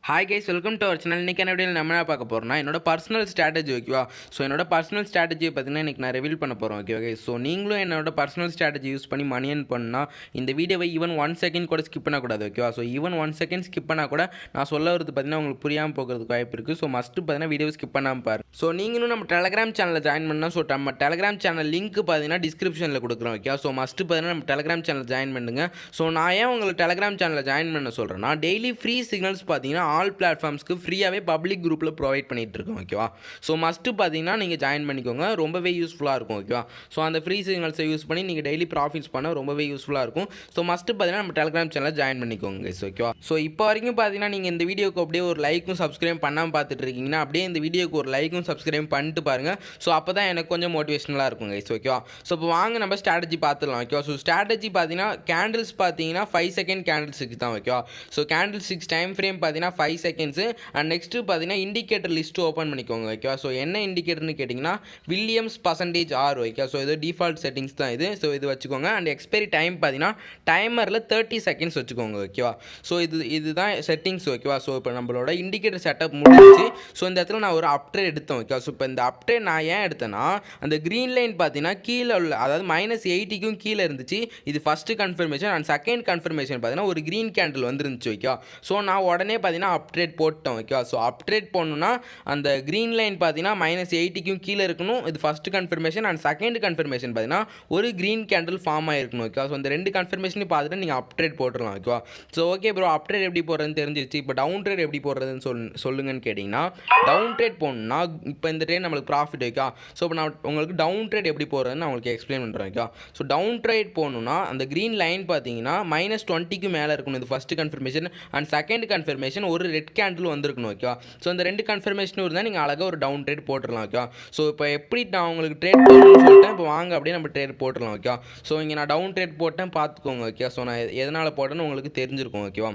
Hi guys, welcome to our channel. இன்றைக்கி என்ன வீடியோவில் நம்ம என்ன பார்க்க போகிறோம்னா என்னோட பர்சனல் ஸ்ட்ராட்டஜி ஓகேவா. ஸோ என்னோட பர்சனல் ஸ்ட்ராட்டஜியை பார்த்தீங்கன்னா இன்றைக்கி நான் ரிவீல் பண்ண போகிறோம் ஓகே ஓகே. ஸோ நீங்களும் என்னோட பர்சனல் ஸ்ட்ராட்டஜி யூஸ் பண்ணி மணி ஏர்ன் பண்ணால் இந்த வீடியோவை ஈவன் 1 செகண்ட் கூட ஸ்கிப் பண்ணக்கூடாது ஓகேவா. ஸோ ஈவன் 1 செகண்ட் ஸ்கிப் பண்ணால் கூட நான் சொல்ல வரது பார்த்தீங்கன்னா உங்களுக்கு புரியாமல் போகிறதுக்கு வாய்ப்பு இருக்குது. ஸோ மஸ்ட்டு பார்த்தீங்கன்னா வீடியோ ஸ்கிப் பண்ணாமல் பாரு. ஸோ நீங்களும் நம்ம டெலகிராம் சேனலில் ஜாயின் பண்ணால் ஸோ நம்ம டெலகிராம் சேனல் லிங்க் பார்த்தீங்கன்னா டிஸ்கிரிப்ஷனில் கொடுக்குறோம் ஓகே. ஸோ மஸ்ட்டு பார்த்தீங்கன்னா நம்ம டெலகிராம் சேனல் ஜாயின் பண்ணுங்க. ஸோ நான் ஏன் உங்களுக்கு டெலகிராம் சேனலில் ஜாயின் பண்ண சொல்கிறேன்னா டெய்லி ஃப்ரீ சிக்னல்ஸ் பார்த்தீங்கன்னா ஆல் பிளாட்ஃபார்ம்ஸ்க்கு ஃப்ரீயாகவே பப்ளிக் குரூப்பில் ப்ரொவைட் பண்ணிகிட்டு இருக்கோம் ஓகேவா. ஸோ மஸ்ட்டு பார்த்தீங்கன்னா நீங்கள் ஜாயின் பண்ணிக்கோங்க, ரொம்பவே யூஸ்ஃபுல்லாக இருக்கும் ஓகேவா. ஸோ அந்த ஃப்ரீ சிக்னல்ஸை யூஸ் பண்ணி நீங்கள் டெய்லி ப்ராஃபிட்ஸ் பண்ண ரொம்பவே யூஸ்ஃபுல்லாக இருக்கும். ஸோ மஸ்ட்டு பார்த்தீங்கன்னா நம்ம டெலகிராம் சேனலில் ஜாயின் பண்ணிக்கோங்க கைஸ் ஓகேவா. ஸோ இப்போ வரைக்கும் பார்த்தீங்கன்னா நீங்கள் இந்த வீடியோக்கு அப்படியே ஒரு லைக்கும் சப்ஸ்கிரைப் பண்ணாமல் பார்த்துட்டு இருக்கீங்கன்னா அப்படியே இந்த வீடியோக்கு ஒரு லைக்கும் சப்ஸ்கிரைப் பண்ணிட்டு பாருங்கள். ஸோ அப்போ தான் எனக்கு கொஞ்சம் மோட்டிவேஷனலாக இருக்கும் கைஸ் ஓகேவா. ஸோ இப்போ வாங்க நம்ம ஸ்ட்ராட்டஜி பார்த்துடலாம் ஓகேவா. ஸோ ஸ்ட்ராட்டஜி பார்த்தீங்கன்னா கேண்டில்ஸ் பார்த்தீங்கன்னா 5 செகண்ட் கேண்டில்ஸுக்கு தான் ஓகேவா. ஸோ கேண்டில் 6 டைம் ஃப்ரேம் பார்த்தீங்கன்னா 5 செகண்ட்ஸு அண்ட் நெக்ஸ்ட்டு பார்த்தீங்கன்னா இண்டிகேட்டர் லிஸ்ட்டு ஓப்பன் பண்ணிக்கோங்க ஓகேவா. ஸோ என்ன இண்டிகேட்டர்னு கேட்டிங்கன்னா Williams percentage R okay. So இது டிஃபால்ட் செட்டிங்ஸ் தான் இது. ஸோ இது வச்சுக்கோங்க. அண்ட் எக்ஸ்பைரி டைம் பார்த்தீங்கன்னா டைமரில் 30 செகண்ட்ஸ் வச்சுக்கோங்க ஓகேவா. ஸோ இதுதான் செட்டிங்ஸ் ஓகேவா. ஸோ இப்போ நம்மளோட இண்டிகேட்டர் செட்டப் முடிஞ்சிச்சு. ஸோ இந்த இடத்துல நான் ஒரு அப்ட்ரேட் எடுத்தேன் ஓகேவா. ஸோ இப்போ இந்த அப்ட்ரேட் நான் ஏன் எடுத்தேன்னா அந்த க்ரீன் லைன் பார்த்தீங்கன்னா கீழே உள்ள அதாவது -80க்கும் கீழே இருந்துச்சு. இது first confirmation and second confirmation பார்த்தீங்கன்னா ஒரு க்ரீன் கேண்டில் வந்துருந்துச்சு ஓகேவா. ஸோ நான் உடனே பார்த்தீங்கன்னா அப்ட்ரேட் போட்டேன் ஓகேவா. ஸோ அப்ட்ரேட் போடணுன்னா அந்த க்ரீன் லைன் பார்த்தீங்கன்னா -80க்கும் கீழே இருக்கணும். இது first confirmation and second confirmation பார்த்தீங்கன்னா ஒரு க்ரீன் கேண்டில் ஃபார்ம் ஆகிருக்கணும் ஓகேவா. ஸோ இந்த ரெண்டு கன்ஃபர்மேஷனையும் பார்த்துட்டு நீங்கள் அப்ட்ரேட் போட்டுடலாம் ஓகேவா. ஸோ ஓகே ப்ரோ, அப்ட்ரேட் எப்படி போடுறதுன்னு தெரிஞ்சிருச்சு. இப்போ டவுன் ட்ரேட் எப்படி போடுறதுன்னு சொல்லுங்கன்னு கேட்டிங்கன்னா டவுன் ட்ரேட் போடணும்னா இப்போ இந்த ட்ரேட் நம்மளுக்கு ப்ராஃபிட் ஓகே. ஸோ இப்போ நான் உங்களுக்கு டவுன் ட்ரேட் எப்படி போடுறதுன்னு நான் உங்களுக்கு எக்ஸ்பிளைன் பண்ணுறேன் ஓகே. ஸோ டவுன் ட்ரேட் போடணும்னா அந்த க்ரீன் லைன் பார்த்தீங்கன்னா -20க்கு மேலே இருக்கணும். இது first confirmation and second confirmation ஒரு ரெட் கேண்டில் வந்திருக்கணும் ஓகே. ஸோ இந்த ரெண்டு கன்ஃபர்மேஷனும் இருந்தால் நீங்கள் அழகாக ஒரு டவுன் ட்ரேட் போட்டுடலாம் ஓகே. ஸோ இப்போ எப்படி நான் உங்களுக்கு ட்ரேட் போடணும்னு சொல்லிட்டேன். இப்போ வாங்க அப்படியே நம்ம ட்ரேட் போட்டுடலாம் ஓகே. ஸோ இங்கே நான் டவுன் ட்ரேட் போட்டேன் பார்த்துக்கோங்க ஓகே. ஸோ நான் எதனால் போட்டேன்னு உங்களுக்கு தெரிஞ்சிருக்கும் ஓகேவா.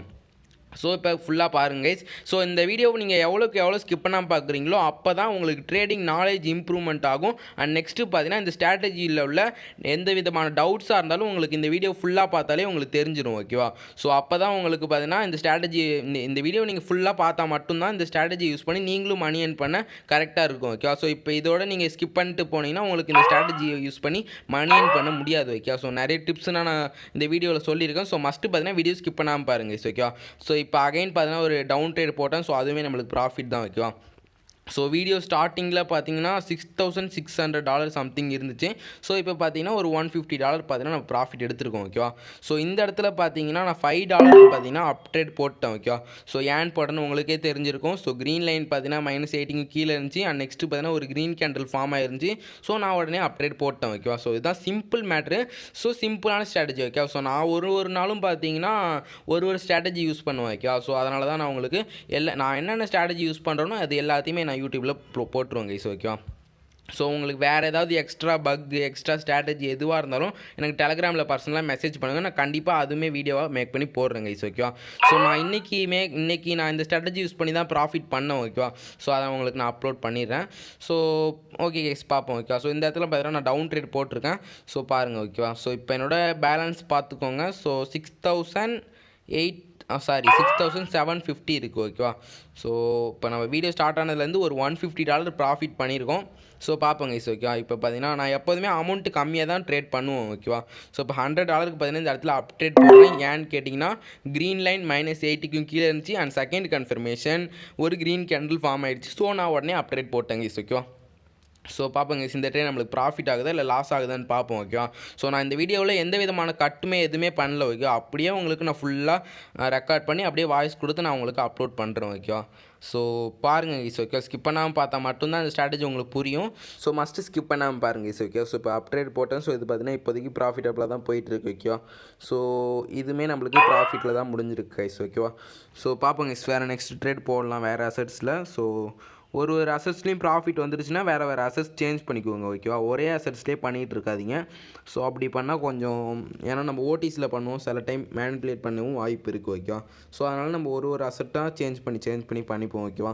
ஸோ இப்போ ஃபுல்லாக பாருங்க கைஸ். ஸோ இந்த வீடியோவை நீங்கள் எவ்வளோக்கு எவ்வளோ ஸ்கிப் பண்ணாமல் பார்க்குறீங்களோ அப்போ தான் உங்களுக்கு ட்ரேடிங் நாலேஜ் இம்ப்ரூவ்மெண்ட் ஆகும். அண்ட் நெக்ஸ்ட்டு பார்த்தீங்கன்னா இந்த ஸ்ட்ராட்டஜியில் உள்ள எந்த விதமான டவுட்ஸாக இருந்தாலும் உங்களுக்கு இந்த வீடியோ ஃபுல்லாக பார்த்தாலே உங்களுக்கு தெரிஞ்சிடும் ஓகேவா. ஸோ அப்போ தான் உங்களுக்கு பார்த்தீங்கன்னா இந்த ஸ்ட்ராட்டஜி இந்த வீடியோ நீங்கள் ஃபுல்லாக பார்த்தா மட்டும்தான் இந்த ஸ்ட்ராட்டஜி யூஸ் பண்ணி நீங்களும் மணி ஏர்ன் பண்ண கரெக்டாக இருக்கும் ஓகேவா. ஸோ இப்போ இதோட நீங்கள் ஸ்கிப் பண்ணிட்டு போனீங்கன்னா உங்களுக்கு இந்த ஸ்ட்ராட்டஜியை யூஸ் பண்ணி மணி ஏர்ன் பண்ண முடியாது ஓகே. ஸோ நிறைய டிப்ஸ் நான் இந்த வீடியோவில் சொல்லியிருக்கேன். ஸோ மஸ்ட்டு பார்த்தீங்கன்னா வீடியோ ஸ்கிப் பண்ணாமல் பாருங்கள் ஓகேவா. ஸோ இப்போ அகைன் பார்த்தீங்கன்னா ஒரு டவுன் ட்ரேட் போட்டேன். ஸோ அதுவுமே நம்மளுக்கு ப்ராஃபிட் தான் ஓகேவா. ஸோ வீடியோ ஸ்டார்டிங்கில் பார்த்தீங்கன்னா $6,600 சம்திங் இருந்துச்சு. ஸோ இப்போ பார்த்தீங்கன்னா ஒரு $150 பார்த்தீங்கன்னா நம்ம ப்ராஃபிட் எடுத்துருக்கோம் ஓகேவா. ஸோ இந்த இடத்துல பார்த்தீங்கன்னா நான் $5 பார்த்தீங்கன்னா அப்டேட் போட்டேன் ஓகேவா. ஸோ ஏன் போட்டேன்னு உங்களுக்கே தெரிஞ்சிருக்கும். ஸோ க்ரீன் லைன் பார்த்தீங்கன்னா -80க்கு கீழே இருந்துச்சு அண்ட் நெக்ஸ்ட்டு பார்த்தீங்கன்னா ஒரு க்ரீன் கேண்டில் ஃபார்ம் ஆயிருந்துச்சு. ஸோ நான் உடனே அப்டேட் போட்டேன் ஓகேவா. ஸோ இதுதான் சிம்பிள் மேட்ரு. ஸோ சிம்பிளான ஸ்ட்ராட்டஜி ஓகேவா. ஸோ நான் ஒரு நாளும் பார்த்தீங்கன்னா ஒரு ஸ்ட்ராட்டஜி யூஸ் பண்ணுவேன் ஓகேவா. ஸோ அதனால தான் நான் உங்களுக்கு நான் என்னென்ன ஸ்ட்ராட்டஜி யூஸ் பண்ணுறேனோ அது எல்லாத்தையுமே நான் யூடியூப்பில் போட்டுருவோம் கைஸ் ஓகேவா. ஸோ உங்களுக்கு வேறு ஏதாவது எக்ஸ்ட்ரா எக்ஸ்ட்ரா ஸ்ட்ராட்டஜி எதுவாக இருந்தாலும் எனக்கு டெலகிராமில் பர்சனலாக மெசேஜ் பண்ணுங்கள். நான் கண்டிப்பாக அதுவுமே வீடியோவாக மேக் பண்ணி போடுறேன் கைஸ் ஓகேவா. ஸோ நான் இன்றைக்கி நான் இந்த ஸ்ட்ராட்டஜி யூஸ் பண்ணி தான் ப்ராஃபிட் பண்ணேன் ஓகேவா. ஸோ அதை உங்களுக்கு நான் அப்லோட் பண்ணிடுறேன். ஸோ ஓகே கைஸ் பார்ப்போம் ஓகேவா. ஸோ இந்த இடத்துல பார்த்தீங்கன்னா நான் டவுன் ட்ரேட் போட்டிருக்கேன். ஸோ பாருங்கள் ஓகேவா. ஸோ இப்போ என்னோடய பேலன்ஸ் பார்த்துக்கோங்க. ஸோ 6,750 இருக்குது ஓகேவா. ஸோ இப்போ நம்ம வீடியோ ஸ்டார்ட் ஆனதுலேருந்து ஒரு $150 ப்ராஃபிட் பண்ணியிருக்கோம். ஸோ பார்ப்போங்க கைஸ் ஓகேவா. இப்போ பார்த்தீங்கன்னா நான் எப்போதுமே அமௌண்ட்டு கம்மியாக தான் ட்ரேட் பண்ணுவோம் ஓகேவா. ஸோ இப்போ $100க்கு பார்த்தீங்கன்னா இந்த இடத்துல அப்டேட் போடுறேன். ஏன்னு கேட்டிங்கன்னா க்ரீன் லைன் -80க்கும் கீழே இருந்துச்சு அண்ட் செகண்ட் கன்ஃபர்மேஷன் ஒரு க்ரீன் கேண்டில் ஃபார்ம் ஆகிடுச்சு. ஸோ நான் உடனே அப்டேட் போட்டேன் கைஸ் ஓகேவா. ஸோ பார்ப்போங்க இந்த ட்ரேட் நம்மளுக்கு ப்ராஃபிட் ஆகுதா இல்லை லாஸ் ஆகுதான்னு பார்ப்போம் ஓகேவா. ஸோ நான் இந்த வீடியோவில் எந்த விதமான கட்டுமே எதுவுமே பண்ணல ஓகேவா. அப்படியே உங்களுக்கு நான் ஃபுல்லாக ரெக்கார்ட் பண்ணி அப்படியே வாய்ஸ் கொடுத்து நான் உங்களுக்கு அப்லோட் பண்ணுறேன் ஓகேவா. ஸோ பாருங்கள் கைஸ் ஓகே. ஸ்கிப் பண்ணாமல் பார்த்தா மட்டும்தான் இந்த ஸ்ட்ராட்டஜி உங்களுக்கு புரியும். ஸோ மஸ்ட்டு ஸ்கிப் பண்ணாமல் பாருங்கள் கைஸ் ஓகே. ஸோ இப்போ அப்டேட் போட்டேன். ஸோ இது பார்த்தீங்கன்னா இப்போதைக்கு ப்ராஃபிட்டபிளாக தான் போயிட்டுருக்கு ஓகேவா. ஸோ இதுவுமே நம்மளுக்கு ப்ராஃபிட்டில் தான் முடிஞ்சிருக்கு கைஸ் ஓகேவா. ஸோ பார்ப்போங்க கைஸ் வேறு நெக்ஸ்ட் ட்ரேட் போடலாம் வேறு அசட்ஸில். ஸோ ஒரு அசட்ஸ்லேயும் ப்ராஃபிட் வந்துருச்சுன்னா வேறு அசட்ஸ் சேஞ்ச் பண்ணிக்குவோங்க ஓகேவா. ஒரே அசட்ஸ்லேயே பண்ணிகிட்டு இருக்காதிங்க. ஸோ அப்படி பண்ணால் கொஞ்சம் ஏன்னா நம்ம ஓடிஸில் பண்ணுவோம், சில டைம் மேனிப்புலேட் பண்ணவும் வாய்ப்பு இருக்குது ஓகேவா. ஸோ அதனால் நம்ம ஒரு அசட்டாக சேஞ்ச் பண்ணி பண்ணிப்போம் ஓகேவா.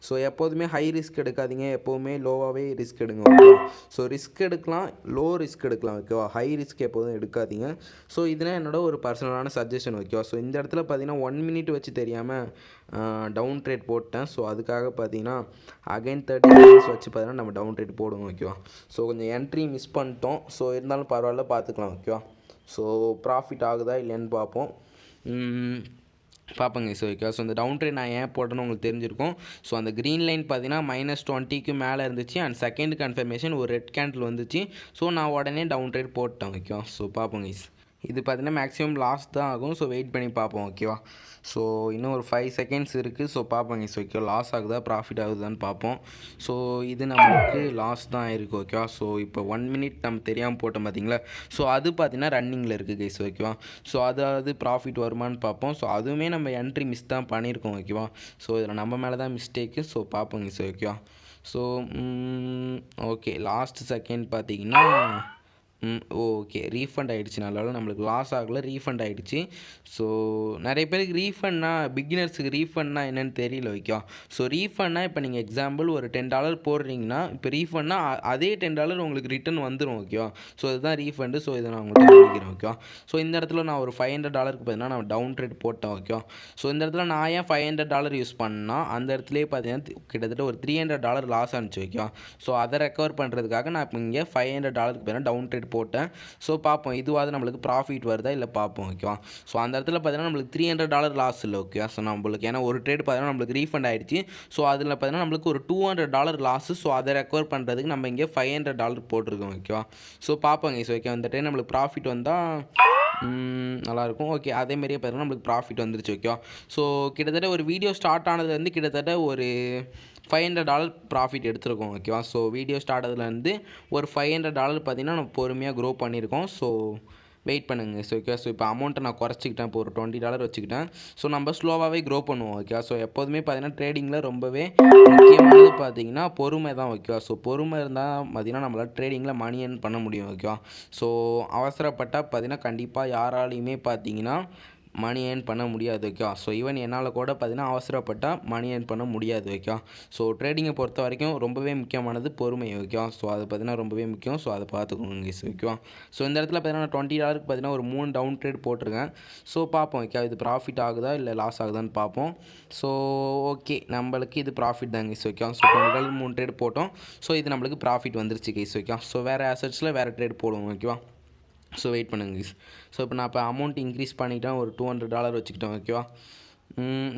ஸோ எப்போதுமே ஹை ரிஸ்க் எடுக்காதீங்க, எப்போதுமே லோவாகவே ரிஸ்க் எடுங்க ஓகேவா. ஸோ ரிஸ்க் எடுக்கலாம், லோ ரிஸ்க் எடுக்கலாம் ஓகேவா. ஹை ரிஸ்க் எப்போதும் எடுக்காதீங்க. ஸோ இதுனா என்னோட ஒரு பர்சனலான சஜஷன் ஓகேவா. ஸோ இந்த இடத்துல பார்த்தீங்கன்னா 1 மினிட் வச்சு தெரியாமல் டவுன் ட்ரேட் போட்டேன். ஸோ அதுக்காக பார்த்தீங்கன்னா அகைன் 30 செகண்ட்ஸ் வச்சு பார்த்தீங்கன்னா நம்ம டவுன் ட்ரேட் போடுவோம். ஓகேவா. ஸோ கொஞ்சம் என்ட்ரி மிஸ் பண்ணிட்டோம். ஸோ இருந்தாலும் பரவாயில்ல, பார்த்துக்கலாம். ஓகேவா. ஸோ ப்ராஃபிட் ஆகுதா இல்லைன்னு பார்ப்போம். பார்ப்போங்க. So okay. ஸோ இந்த டவுன் ட்ரேட் நான் ஏன் போட்டேன்னு உங்களுக்கு தெரிஞ்சிருக்கும். ஸோ அந்த க்ரீன் லைன் பார்த்தீங்கன்னா -20க்கு மேலே இருந்துச்சு அண்ட் செகண்ட் கன்ஃபர்மேஷன் ஒரு ரெட் கேண்டில் வந்துச்சு. ஸோ நான் உடனே டவுன் ட்ரேட் போட்டேன். ஓகேவா. ஸோ பார்ப்போங்க. இது பார்த்தீங்கன்னா மேக்ஸிமம் லாஸ் தான் ஆகும். ஸோ வெயிட் பண்ணி பார்ப்போம். ஓகேவா. ஸோ இன்னும் ஒரு 5 செகண்ட்ஸ் இருக்குது. ஸோ பார்ப்போங்க. ஸோ ஓகே, லாஸ் ஆகுதா ப்ராஃபிட் ஆகுதான்னு பார்ப்போம். ஸோ இது நம்மளுக்கு லாஸ் தான் ஆயிருக்கு. ஓகேவா. ஸோ இப்போ 1 மினிட் நம்ம தெரியாமல் போட்டோம் பார்த்தீங்களா. ஸோ அது பார்த்தீங்கன்னா ரன்னிங்கில் இருக்குது கைஸ். ஓகேவா. ஸோ அதாவது ப்ராஃபிட் வருமானு பார்ப்போம். ஸோ அதுவுமே நம்ம என்ட்ரி மிஸ் தான் பண்ணியிருக்கோம். ஓகேவா. ஸோ இதில் நம்ம மேலே தான் மிஸ்டேக்கு. ஸோ பார்ப்போங்க. ஸோ ஓகேவா. ஸோ ஓகே, லாஸ்ட் செகண்ட் பார்த்தீங்கன்னா ஓகே ரீஃபண்ட் ஆகிடுச்சு. நல்ல நம்மளுக்கு லாஸ் ஆகலை, ரீஃபண்ட் ஆகிடுச்சு. ஸோ நிறைய பேருக்கு ரீஃபண்ட்னா, பிகினர்ஸுக்கு ரீஃபண்ட்னா என்னென்னு தெரியல. ஓகேவா. ஸோ ரீஃபண்ட்னா இப்போ நீங்கள் எக்ஸாம்பிள் ஒரு $10 போடுறீங்கன்னா இப்போ ரீஃபண்ட்னா அதே $10 உங்களுக்கு ரிட்டன் வந்துடும். ஓகேவா. ஸோ இதுதான் ரீஃபண்டு. ஸோ இதை நான் உங்கள்கிட்ட சொல்லிக்கிறேன். ஓகேவா. ஸோ இந்த இடத்துல நான் ஒரு $500க்கு பார்த்தீங்கன்னா நான் டவுன் ட்ரேட் போட்டேன். ஓகேவா. ஸோ இந்த இடத்துல நான் ஏன் $500 யூஸ் பண்ணால் அந்த இடத்துலேயே பார்த்தீங்கன்னா கிட்டத்தட்ட ஒரு $300 லாஸ் ஆனிச்சு. ஓகேவா. ஸோ அதை ரெக்கவர் பண்ணுறதுக்காக நான் இப்போ இங்கே $500க்கு பார்த்தீங்கன்னா டவுன் ட்ரேட் போட்டேன். ஸோ பார்ப்போம் இதுவாது நம்மளுக்கு ப்ராஃபிட் வருதா இல்லை பார்ப்போம். ஓகேவா. ஸோ அந்த இடத்துல பார்த்தீங்கன்னா நம்மளுக்கு $300 லாஸ் இல்லை. ஓகேவா. ஸோ நம்மளுக்கு ஏன்னா ஒரு ட்ரேட் பார்த்தீங்கன்னா நம்மளுக்கு ரீஃபண்ட் ஆகிடுச்சு. ஸோ அதில் பார்த்தீங்கன்னா நம்மளுக்கு ஒரு $200 லாஸு. ஸோ அதை ரெக்கவர் பண்ணுறதுக்கு நம்ம இங்கே $500 போட்டிருக்கோம். ஓகேவா. ஸோ பார்ப்போங்க. ஸோ ஓகே, அந்த ட்ரேட் நம்மளுக்கு ப்ராஃபிட் வந்தால் நல்லாயிருக்கும். ஓகே, அதேமாரியே பார்த்தீங்கன்னா நம்மளுக்கு ப்ராஃபிட் வந்துருச்சு. ஓகேவா. ஸோ கிட்டத்தட்ட ஒரு வீடியோ ஸ்டார்ட் ஆனதுலேருந்து கிட்டத்தட்ட ஒரு $500 ப்ராஃபிட் எடுத்துருக்கோம். ஓகேவா. ஸோ வீடியோ ஸ்டார்ட் ஆனதுலேருந்து ஒரு $500 பார்த்தீங்கன்னா நம்ம பொறுமையாக க்ரோ பண்ணியிருக்கோம். ஸோ வெயிட் பண்ணுங்க. So okay. ஸோ இப்போ அமௌண்ட்டை நான் குறைச்சிக்கிட்டேன். இப்போ ஒரு $20 வச்சுக்கிட்டேன். ஸோ நம்ம ஸ்லோவாகவே க்ரோ பண்ணுவோம். ஓகேவா. ஸோ எப்போதுமே பார்த்தீங்கன்னா ட்ரேடிங்கில் ரொம்பவே முக்கியமானது பார்த்தீங்கன்னா பொறுமை தான். ஓகேவா. ஸோ பொறுமை இருந்தால் பார்த்தீங்கன்னா நம்மளால் ட்ரேடிங்கில் மணி ஏர்ன் பண்ண முடியும். ஓகேவா. ஸோ அவசரப்பட்டால் பார்த்தீங்கன்னா கண்டிப்பாக யாராலையுமே பார்த்தீங்கன்னா மணி ஏர்ன் பண்ண முடியாது. ஓகேவா. ஸோ ஈவன் என்னால் கூட பார்த்தீங்கன்னா அவசரப்பட்டால் மணி ஏர்ன் பண்ண முடியாது. ஓகேவா. ஸோ ட்ரேடிங்கை பொறுத்த வரைக்கும் ரொம்பவே முக்கியமானது பொறுமை. ஓகேவா. ஸோ அது பார்த்தீங்கன்னா ரொம்பவே முக்கியம். ஸோ அதை பார்த்துக்கோங்க. ஓகேவா. ஸோ இந்த இடத்துல பார்த்தீங்கன்னா நான் $20க்கு பார்த்தீங்கன்னா ஒரு 3 டவுன் ட்ரேட் போட்டிருக்கேன். ஸோ பார்ப்போம். ஓகே, இது ப்ராஃபிட் ஆகுதா இல்லை லாஸ் ஆகுதான்னு பார்ப்போம். ஸோ ஓகே, நம்மளுக்கு இது ப்ராஃபிட் தாங்க. ஓகேவா. ஸோ $20 3 ட்ரேட் போட்டோம். ஸோ இது நம்மளுக்கு ப்ராஃபிட் வந்துருச்சு கைஸ். ஓகேவா. ஸோ வேறு அசட்ஸில் வேறு ட்ரேட் போடுவோம். ஓகேவா. ஸோ வெயிட் பண்ணுங்க கைஸ். ஸோ இப்போ நான் இப்போ அமௌண்ட் இன்க்ரீஸ் பண்ணிட்டேன். ஒரு $200 வச்சுக்கிட்டோம். ஓகேவா.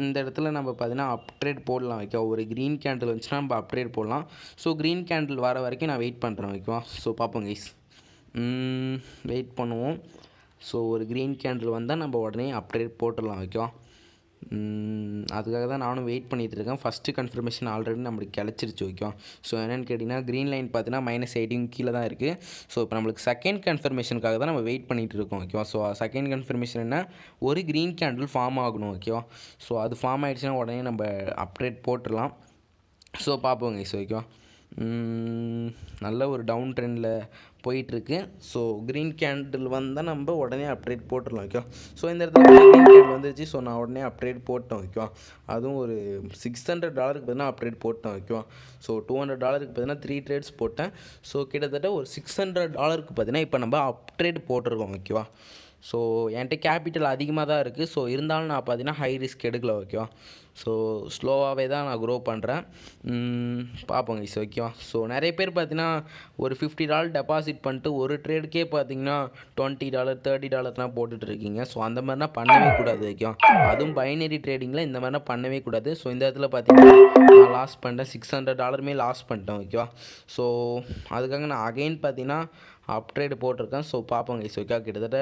இந்த இடத்துல நம்ம பார்த்தீங்கன்னா அப்ட்ரேட் போடலாம். ஓகேவா. ஒரு க்ரீன் கேண்டில் வந்துச்சுன்னா நம்ம அப்ட்ரேட் போடலாம். ஸோ க்ரீன் கேண்டில் வர வரைக்கும் நான் வெயிட் பண்ணுறேன். ஓகேவா. ஸோ பார்ப்போம் கைஸ். வெயிட் பண்ணுவோம். ஸோ ஒரு க்ரீன் கேண்டில் வந்தால் நம்ம உடனே அப்ட்ரேட் போட்டுடலாம். ஓகேவா. அதுக்காக தான் நானும் வெயிட் பண்ணிகிட்டு இருக்கேன். ஃபஸ்ட்டு கன்ஃபர்மேஷன் ஆல்ரெடி நம்மளுக்கு கிடச்சிருச்சு. ஓகேவா. ஸோ என்னென்னு கேட்டிங்கன்னா க்ரீன் லைன் பார்த்தீங்கன்னா -18 கீழே தான் இருக்குது. ஸோ இப்போ நம்மளுக்கு செகண்ட் கன்ஃபர்மேஷனுக்காக தான் நம்ம வெயிட் பண்ணிகிட்டு இருக்கோம். ஓகேவா. ஸோ செகண்ட் கன்ஃபர்மேஷன் என்ன, ஒரு க்ரீன் கேண்டில் ஃபார்ம் ஆகணும். ஓகேவா. ஸோ அது ஃபார்ம் ஆகிடுச்சுன்னா உடனே நம்ம அப்டேட் போட்டுடலாம். ஸோ பார்ப்போங்க. ஸோ ஓகேவா. நல்ல ஒரு டவுன் ட்ரெண்டில் போயிட்டுருக்கு. ஸோ க்ரீன் கேண்டில் வந்தால் நம்ம உடனே அப்டேட் போட்டுடலாம். ஓகேவா. ஸோ இந்த இடத்துல க்ரீன் கேண்டில் வந்துருச்சு. ஸோ நான் உடனே அப்டேட் போட்டேன். ஓகேவா. அதுவும் ஒரு $600க்கு பார்த்தீங்கன்னா அப்டேட் போட்டேன். ஓகேவா. ஸோ $200க்கு பார்த்தீங்கன்னா 3 ட்ரேட்ஸ் போட்டேன். ஸோ கிட்டத்தட்ட ஒரு $600க்கு பார்த்தீங்கன்னா இப்போ நம்ம அப்டேட் போட்டிருக்கோம். ஓகேவா. ஸோ என்கிட்ட கேபிட்டல் அதிகமாக தான் இருக்குது. ஸோ இருந்தாலும் நான் பார்த்தீங்கன்னா ஹை ரிஸ்க் எடுக்கல. ஓகேவா. ஸோ ஸ்லோவாகவே தான் நான் க்ரோ பண்ணுறேன். பார்ப்போங்க. ஓகேவா. ஸோ நிறைய பேர் பார்த்தீங்கன்னா ஒரு $50 டெபாசிட் பண்ணிட்டு ஒரு ட்ரேடுக்கே பார்த்தீங்கன்னா $20 $30லாம் போட்டுட்ருக்கீங்க. ஸோ அந்த மாதிரிலாம் பண்ணவே கூடாது. ஓகேவா. அதுவும் பைனரி ட்ரேடிங்கில் இந்த மாதிரிலாம் பண்ணவே கூடாது. ஸோ இந்த இடத்துல பார்த்தீங்கன்னா நான் லாஸ் பண்ணிட்டேன். $600 லாஸ் பண்ணிட்டேன். ஓகேவா. ஸோ அதுக்காக நான் அகைன் பார்த்தீங்கன்னா அப்ட்ரேட் போட்டிருக்கேன். ஸோ பார்ப்போங்க. ஓகே, கிட்டத்தட்ட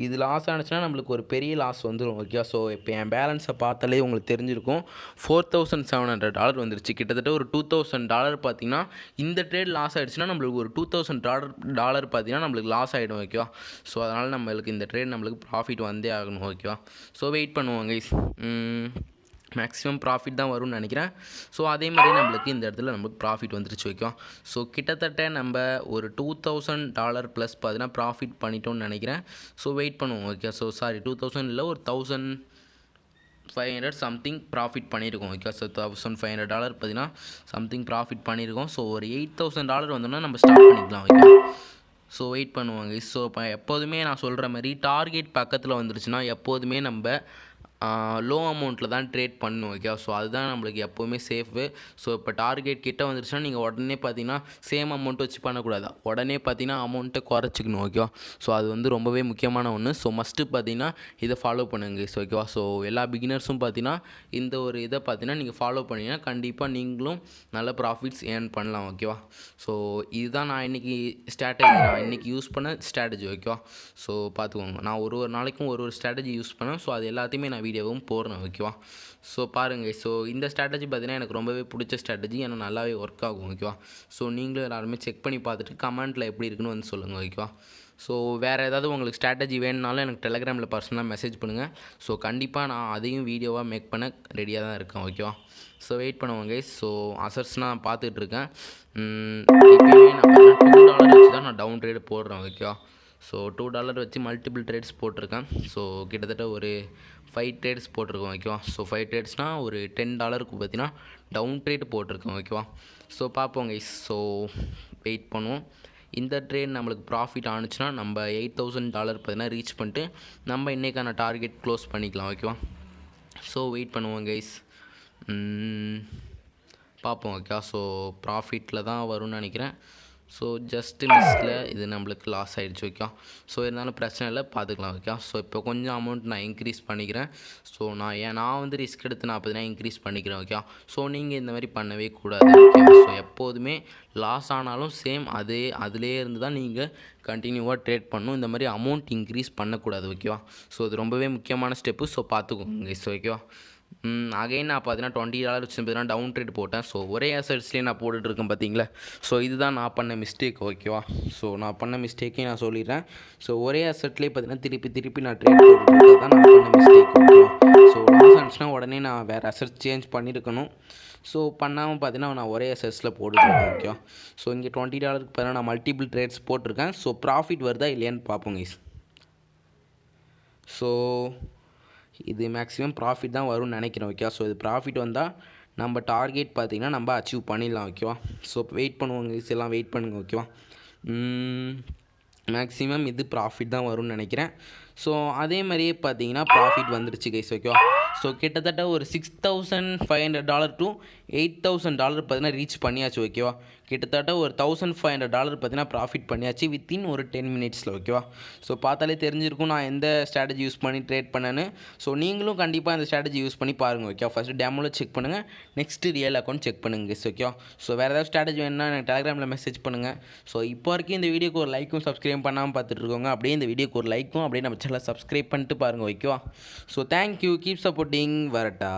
இது லாஸ் ஆனிச்சுன்னா நம்மளுக்கு ஒரு பெரிய லாஸ் வந்துடும். ஓகே. ஸோ இப்போ என் பேலன்ஸை பார்த்தாலே உங்களுக்கு தெரிஞ்சிருக்கும். $4,700 வந்துருச்சு. கிட்டத்தட்ட ஒரு $2,000 பார்த்தீங்கன்னா இந்த ட்ரேட் லாஸ் ஆகிடுச்சுன்னா நம்மளுக்கு ஒரு $2,000 பார்த்தீங்கன்னா நம்மளுக்கு லாஸ் ஆகிடும். ஓகேவா. ஸோ அதனால் நம்மளுக்கு இந்த ட்ரேட் நம்மளுக்கு ப்ராஃபிட் வந்தே ஆகணும். ஓகேவா. ஸோ வெயிட் பண்ணுவோம் கைஸ். மேக்ஸிமம் ப்ராஃபிட் தான் வரும்னு நினைக்கிறேன். ஸோ அதே மாதிரி நம்மளுக்கு இந்த இடத்துல நம்மளுக்கு ப்ராஃபிட் வந்துருச்சு. வைக்கும். ஸோ கிட்டத்தட்ட நம்ம ஒரு $2,000 ப்ளஸ் பார்த்தீங்கன்னா ப்ராஃபிட் பண்ணிட்டோம்னு நினைக்கிறேன். ஸோ வெயிட் பண்ணுவோம். ஓகே. ஸோ சாரி 2000 இல்லை, ஒரு 1500 சம்திங் ப்ராஃபிட் பண்ணியிருக்கோம். ஓகே. ஸோ $1,500 பார்த்தீங்கன்னா சம்திங் ப்ராஃபிட் பண்ணியிருக்கோம். ஸோ ஒரு $8,000 வந்தோம்னா நம்ம ஸ்டார்ட் பண்ணிக்கலாம். ஓகே. ஸோ வெயிட் பண்ணுவாங்க. ஸோ இப்போ எப்போதுமே நான் சொல்கிற மாதிரி டார்கெட் பக்கத்தில் வந்துருச்சுன்னா எப்போதுமே நம்ம லோ அமௌண்ட்டில் தான் ட்ரேட் பண்ணணும் ஓகே. ஸோ அதுதான் நம்மளுக்கு எப்போவுமே சேஃபு. ஸோ இப்போ டார்கெட் கிட்ட வந்துருச்சுன்னா நீங்கள் உடனே பார்த்தீங்கன்னா சேம் அமௌண்ட் வச்சு பண்ணக்கூடாது, உடனே பார்த்தீங்கன்னா அமௌண்ட்டை குறைச்சிக்கணும் ஓகேவா. ஸோ அது வந்து ரொம்பவே முக்கியமான ஒன்று. ஸோ மஸ்ட்டு பார்த்தீங்கன்னா இதை ஃபாலோ பண்ணுங்க ஸோ ஓகேவா. ஸோ எல்லா பிகினர்ஸும் பார்த்தீங்கன்னா இந்த ஒரு இதை பார்த்தீங்கன்னா நீங்கள் ஃபாலோ பண்ணிங்கன்னா கண்டிப்பாக நீங்களும் நல்ல ப்ராஃபிட்ஸ் ஏர்ன் பண்ணலாம் ஓகேவா. ஸோ இதுதான் நான் இன்றைக்கி யூஸ் பண்ண ஸ்ட்ராட்டஜி ஓகேவா. ஸோ பார்த்துக்கோங்க, நான் ஒரு நாளைக்கும் ஒரு ஸ்ட்ராட்டஜி யூஸ் பண்ணேன். ஸோ அது எல்லாத்தையுமே நான் வீடியோவும் போடுறேன் ஓகேவா. ஸோ பாருங்கள், ஸோ இந்த ஸ்ட்ராட்டஜி பார்த்தீங்கன்னா எனக்கு ரொம்பவே பிடிச்ச ஸ்ட்ராட்டஜி, ஏன்னா நல்லாவே ஒர்க் ஆகும் ஓகேவா. ஸோ நீங்களும் எல்லாருமே செக் பண்ணி பார்த்துட்டு கமெண்ட்டில் எப்படி இருக்குன்னு வந்து சொல்லுங்கள் ஓகேவா. ஸோ வேறு ஏதாவது உங்களுக்கு ஸ்ட்ராட்டஜி வேணுனாலும் எனக்கு டெலகிராமில் பர்சனலாக மெசேஜ் பண்ணுங்கள். ஸோ கண்டிப்பாக நான் அதையும் வீடியோவாக மேக் பண்ண ரெடியாக தான் இருக்கேன் ஓகேவா. ஸோ வெயிட் பண்ணுவாங்க. ஸோ அசர்ஸ்னால் நான் பார்த்துட்ருக்கேன். இப்போயுமே நான் $2 வச்சு தான் நான் டவுன் ட்ரேடு போடுறேன் ஓகேவா. ஸோ $2 வச்சு மல்டிபிள் ட்ரேட்ஸ் போட்டிருக்கேன். ஸோ கிட்டத்தட்ட ஒரு 5 ட்ரேட்ஸ் போட்டிருக்கோம் ஓகேவா. ஸோ 5 ட்ரேட்ஸ்னால் ஒரு $10 பார்த்தீங்கன்னா டவுன் ட்ரேட் போட்டிருக்கோம் ஓகேவா. ஸோ பார்ப்போங்க. ஸோ வெயிட் பண்ணுவோம். இந்த ட்ரேட் நம்மளுக்கு ப்ராஃபிட் ஆணுச்சுன்னா நம்ம $8,000 பார்த்தீங்கன்னா ரீச் பண்ணிட்டு நம்ம இன்றைக்கான டார்கெட் க்ளோஸ் பண்ணிக்கலாம் ஓகேவா. ஸோ வெயிட் பண்ணுவோம் கைஸ், பார்ப்போம் ஓகேவா. ஸோ ப்ராஃபிட்டில் தான் வரும்னு நினைக்கிறேன். ஸோ ஜஸ்ட்டு மிஸ்ஸில் இது நம்மளுக்கு லாஸ் ஆகிடுச்சு ஓகே. ஸோ இருந்தாலும் பிரச்சனை இல்லை, பார்த்துக்கலாம் ஓகே. ஸோ இப்போ கொஞ்சம் அமௌண்ட் நான் இன்க்ரீஸ் பண்ணிக்கிறேன். ஸோ நான் வந்து ரிஸ்க் எடுத்து நான் பார்த்தீங்கன்னா இன்க்ரீஸ் பண்ணிக்கிறேன் ஓகே. ஸோ நீங்கள் இந்த மாதிரி பண்ணவே கூடாது ஓகே. ஸோ எப்போதுமே லாஸ் ஆனாலும் சேம் அதிலே இருந்து தான் நீங்கள் கண்டினியூவாக ட்ரேட் பண்ணணும். இந்த மாதிரி அமௌண்ட் இன்க்ரீஸ் பண்ணக்கூடாது ஓகேவா. ஸோ இது ரொம்பவே முக்கியமான ஸ்டெப்பு. ஸோ பார்த்துக்கோங்க ஸோ ஓகேவா. அகைன் நான் பார்த்தீங்கன்னா $20 வச்சு பார்த்தீங்கன்னா டவுன் ட்ரேட் போட்டேன். ஸோ ஒரே அசட்ஸ்லேயே நான் போட்டுட்ருக்கேன் பார்த்தீங்களா. ஸோ இதுதான் நான் பண்ண மிஸ்டேக் ஓகேவா. ஸோ நான் பண்ண மிஸ்டேக்கையும் நான் சொல்லிடுறேன். ஸோ ஒரே அசட்லேயே பார்த்தீங்கன்னா திருப்பி நான் ட்ரேட் போட்டுருக்கிறது தான் நான் பண்ண மிஸ்டேக் ஓகேவா. ஸோ லாஸ் ஆனிச்சுன்னா உடனே நான் வேறு அசட் சேஞ்ச் பண்ணியிருக்கணும். ஸோ பண்ணாமல் பார்த்தீங்கன்னா நான் ஒரே அசட்ஸில் போட்டுருக்கேன் ஓகேவா. ஸோ இங்கே $20 பார்த்தீங்கன்னா நான் மல்டிபிள் ட்ரேட்ஸ் போட்டிருக்கேன். ஸோ ப்ராஃபிட் வருதா இல்லையான்னு பார்ப்போங்க. ஸோ இது மேக்ஸிமம் ப்ராஃபிட் தான் வரும்னு நினைக்கிறேன் ஓகே. ஸோ இது ப்ராஃபிட் வந்தால் நம்ம டார்கெட் பார்த்திங்கன்னா நம்ம அச்சீவ் பண்ணிடலாம் ஓகேவா. ஸோ வெயிட் பண்ணுவோங்க எல்லாம் வெயிட் பண்ணுங்கள் ஓகேவா. மேக்ஸிமம் இது ப்ராஃபிட் தான் வரும்னு நினைக்கிறேன். ஸோ அதே மாதிரியே பார்த்தீங்கன்னா ப்ராஃபிட் வந்துருச்சு கைஸ் ஓகேவா. ஸோ கிட்டத்தட்ட ஒரு $6,500 to $8,000 பார்த்தீங்கன்னா ரீச் பண்ணியாச்சு ஓகேவா. கிட்டத்தட்ட ஒரு $1,500 பார்த்தீங்கன்னா ப்ராஃபிட் பண்ணியாச்சு வித்தின் ஒரு 10 மினிட்ஸில் ஓகேவா. ஸோ பார்த்தாலே தெரிஞ்சிருக்கும் நான் எந்த ஸ்ட்ராட்டஜி யூஸ் பண்ணி ட்ரேட் பண்ணேன்னு. ஸோ நீங்களும் கண்டிப்பாக அந்த ஸ்ட்ராட்டஜி யூஸ் பண்ணி பாருங்கள் ஓகே. ஃபஸ்ட்டு டெமோவில் செக் பண்ணுங்கள், நெக்ஸ்ட்டு ரியல் அக்கௌண்ட் செக் பண்ணுங்கள் கைஸ் ஓகே. ஸோ வேறு ஏதாவது ஸ்ட்ராட்டஜி வேணுன்னா எனக்கு டெலிகிராமில் மெசேஜ் பண்ணுங்கள். ஸோ இப்போ வரைக்கும் இந்த வீடியோக்கு ஒரு லைக்கும் சப்ஸ்கிரைப் பண்ணாமல் பார்த்துட்ருக்கோங்க. அப்படியே இந்த வீடியோக்கு ஒரு லைக்கும் அப்படியே நம்ம சேனலை சப்ஸ்கிரைப் பண்ணிட்டு பாருங்கள் ஓகேவா. ஸோ தேங்க்யூ, கீப் சப்போர்ட்டிங், வரட்டா.